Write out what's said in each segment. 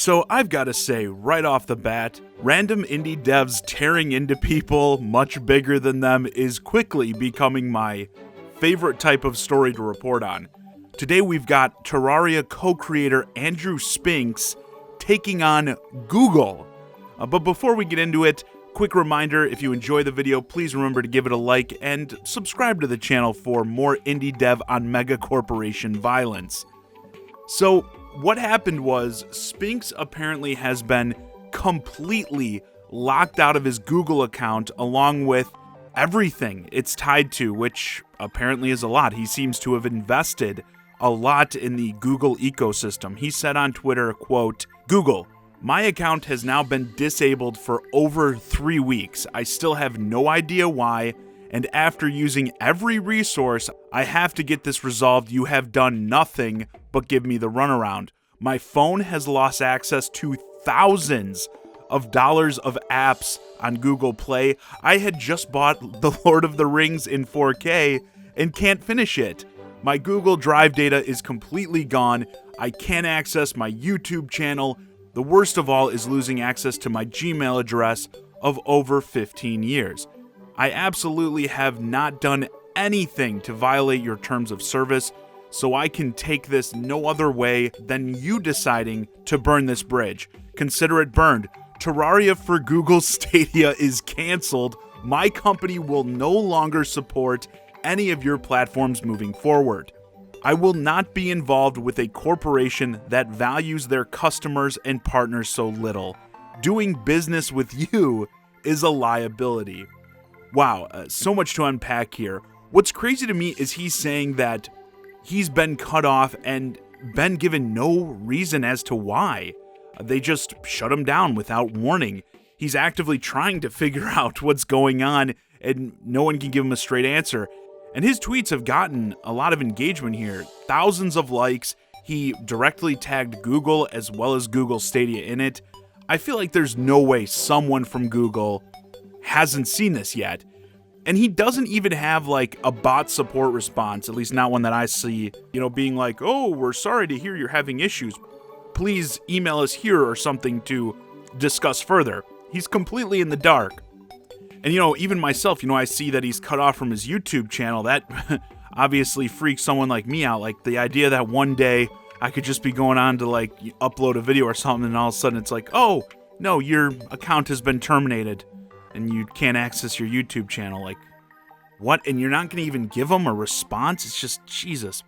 So I've got to say, right off the bat, random indie devs tearing into people much bigger than them is quickly becoming my favorite type of story to report on. Today we've got Terraria co-creator Andrew Spinks taking on Google. But before we get into it, quick reminder, if you enjoy the video, please remember to give it a like and subscribe to the channel for more indie dev on mega corporation violence. So, what happened was, Spinks apparently has been completely locked out of his Google account along with everything it's tied to, which apparently is a lot. He seems to have invested a lot in the Google ecosystem. He said on Twitter, quote, "Google, my account has now been disabled for over 3 weeks. I still have no idea why, and after using every resource, I have to get this resolved. You have done nothing but give me the runaround. My phone has lost access to thousands of dollars of apps on Google Play. I had just bought The Lord of the Rings in 4K and can't finish it. My Google Drive data is completely gone. I can't access my YouTube channel. The worst of all is losing access to my Gmail address of over 15 years. I absolutely have not done anything to violate your terms of service, so I can take this no other way than you deciding to burn this bridge. Consider it burned. Terraria for Google Stadia is canceled. My company will no longer support any of your platforms moving forward. I will not be involved with a corporation that values their customers and partners so little. Doing business with you is a liability." Wow, so much to unpack here. What's crazy to me is he's saying that he's been cut off and been given no reason as to why. They just shut him down without warning. He's actively trying to figure out what's going on, and no one can give him a straight answer. And his tweets have gotten a lot of engagement here. Thousands of likes. He directly tagged Google as well as Google Stadia in it. I feel like there's no way someone from Google hasn't seen this yet. And he doesn't even have like a bot support response, at least not one that I see, being like, "Oh, we're sorry to hear you're having issues. Please email us here," or something to discuss further. He's completely in the dark. And even myself, I see that he's cut off from his YouTube channel. That obviously freaks someone like me out. Like the idea that one day I could just be going on to like upload a video or something, and all of a sudden it's like, "Oh, no, your account has been terminated and you can't access your YouTube channel." Like, what? And you're not going to even give them a response? It's just, Jesus.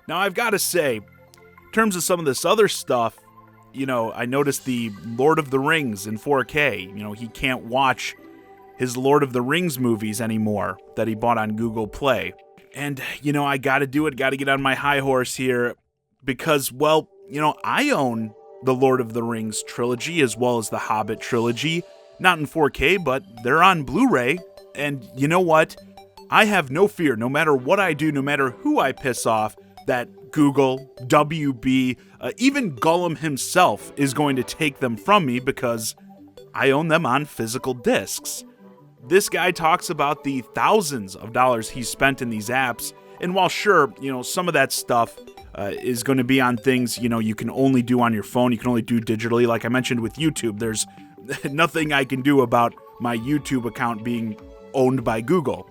Now, I've got to say, in terms of some of this other stuff, I noticed the Lord of the Rings in 4K. He can't watch his Lord of the Rings movies anymore that he bought on Google Play. And, I got to do it, got to get on my high horse here because, well, I own the Lord of the Rings trilogy as well as the Hobbit trilogy. Not in 4K, but they're on Blu-ray. And you know what? I have no fear, no matter what I do, no matter who I piss off, that Google, WB, even Gollum himself is going to take them from me because I own them on physical discs. This guy talks about the thousands of dollars he spent in these apps, and while sure, some of that stuff is going to be on things, you can only do on your phone, you can only do digitally. Like I mentioned with YouTube, there's nothing I can do about my YouTube account being owned by Google.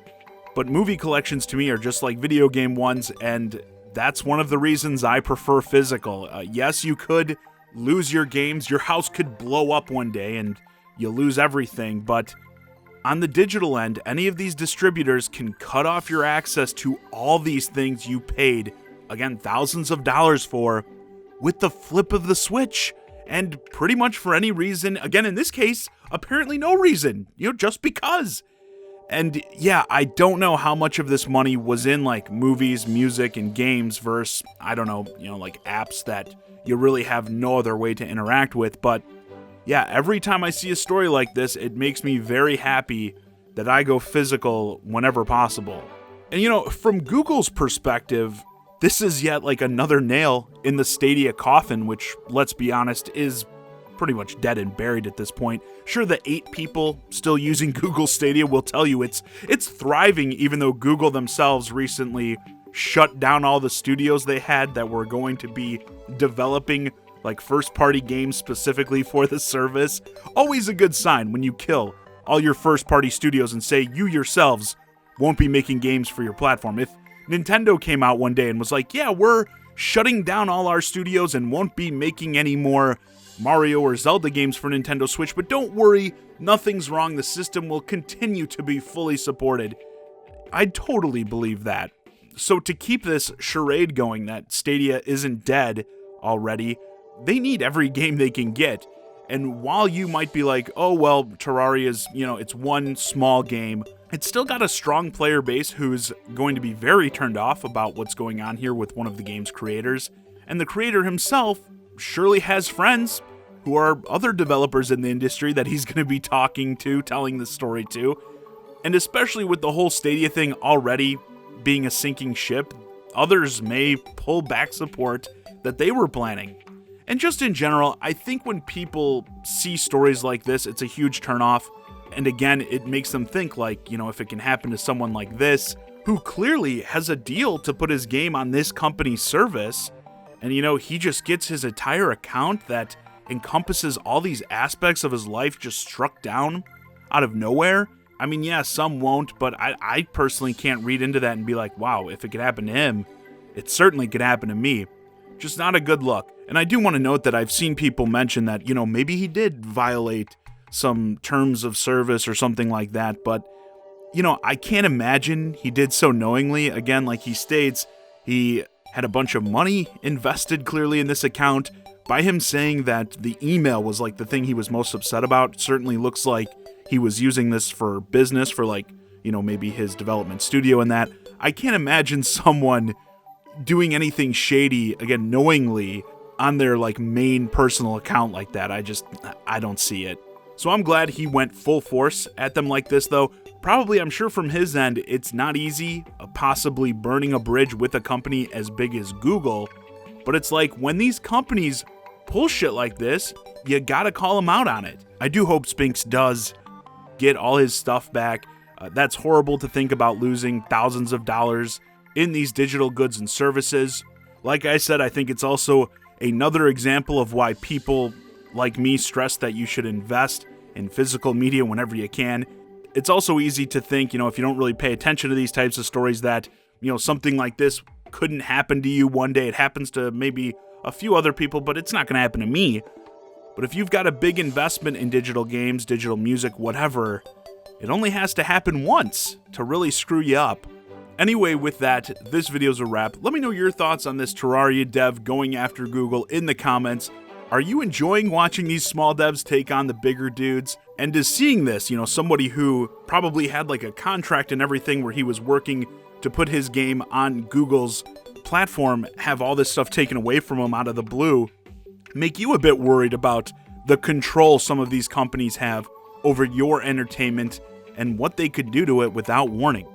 But movie collections to me are just like video game ones, and that's one of the reasons I prefer physical. Yes, you could lose your games, your house could blow up one day and you lose everything, but on the digital end, any of these distributors can cut off your access to all these things you paid, again, thousands of dollars for, with the flip of the switch. And pretty much for any reason, again, in this case, apparently no reason, just because. And yeah, I don't know how much of this money was in like movies, music, and games versus, I don't know, like apps that you really have no other way to interact with. But yeah, every time I see a story like this, it makes me very happy that I go physical whenever possible. And from Google's perspective, this is yet like another nail in the Stadia coffin, which, let's be honest, is pretty much dead and buried at this point. Sure, the 8 people still using Google Stadia will tell you it's thriving, even though Google themselves recently shut down all the studios they had that were going to be developing like first-party games specifically for the service. Always a good sign when you kill all your first-party studios and say you yourselves won't be making games for your platform. If Nintendo came out one day and was like, yeah, we're shutting down all our studios and won't be making any more Mario or Zelda games for Nintendo Switch, but don't worry, nothing's wrong, the system will continue to be fully supported, I'd totally believe that. So to keep this charade going that Stadia isn't dead already, they need every game they can get. And while you might be like, oh, well, Terraria's, it's one small game, it's still got a strong player base who's going to be very turned off about what's going on here with one of the game's creators. And the creator himself surely has friends who are other developers in the industry that he's going to be talking to, telling the story to. And especially with the whole Stadia thing already being a sinking ship, others may pull back support that they were planning. And just in general, I think when people see stories like this, it's a huge turnoff. And again, it makes them think like, if it can happen to someone like this, who clearly has a deal to put his game on this company's service, and he just gets his entire account that encompasses all these aspects of his life just struck down out of nowhere. I mean, yeah, some won't, but I personally can't read into that and be like, wow, if it could happen to him, it certainly could happen to me. Just not a good look. And I do want to note that I've seen people mention that, maybe he did violate some terms of service or something like that, but, I can't imagine he did so knowingly. Again, like he states, he had a bunch of money invested clearly in this account. By him saying that the email was like the thing he was most upset about, certainly looks like he was using this for business, for like, maybe his development studio and that. I can't imagine someone doing anything shady, again, knowingly, on their like main personal account like that. I don't see it. So I'm glad he went full force at them like this, though. Probably, I'm sure from his end, it's not easy, possibly burning a bridge with a company as big as Google. But it's like, when these companies pull shit like this, you gotta call them out on it. I do hope Spinks does get all his stuff back. That's horrible to think about losing thousands of dollars in these digital goods and services. Like I said, I think it's also another example of why people like me stress that you should invest in physical media whenever you can. It's also easy to think, if you don't really pay attention to these types of stories, that, something like this couldn't happen to you one day. It happens to maybe a few other people, but it's not going to happen to me. But if you've got a big investment in digital games, digital music, whatever, it only has to happen once to really screw you up. Anyway, with that, this video's a wrap. Let me know your thoughts on this Terraria dev going after Google in the comments. Are you enjoying watching these small devs take on the bigger dudes? And does seeing this, somebody who probably had like a contract and everything where he was working to put his game on Google's platform, have all this stuff taken away from him out of the blue, make you a bit worried about the control some of these companies have over your entertainment and what they could do to it without warning?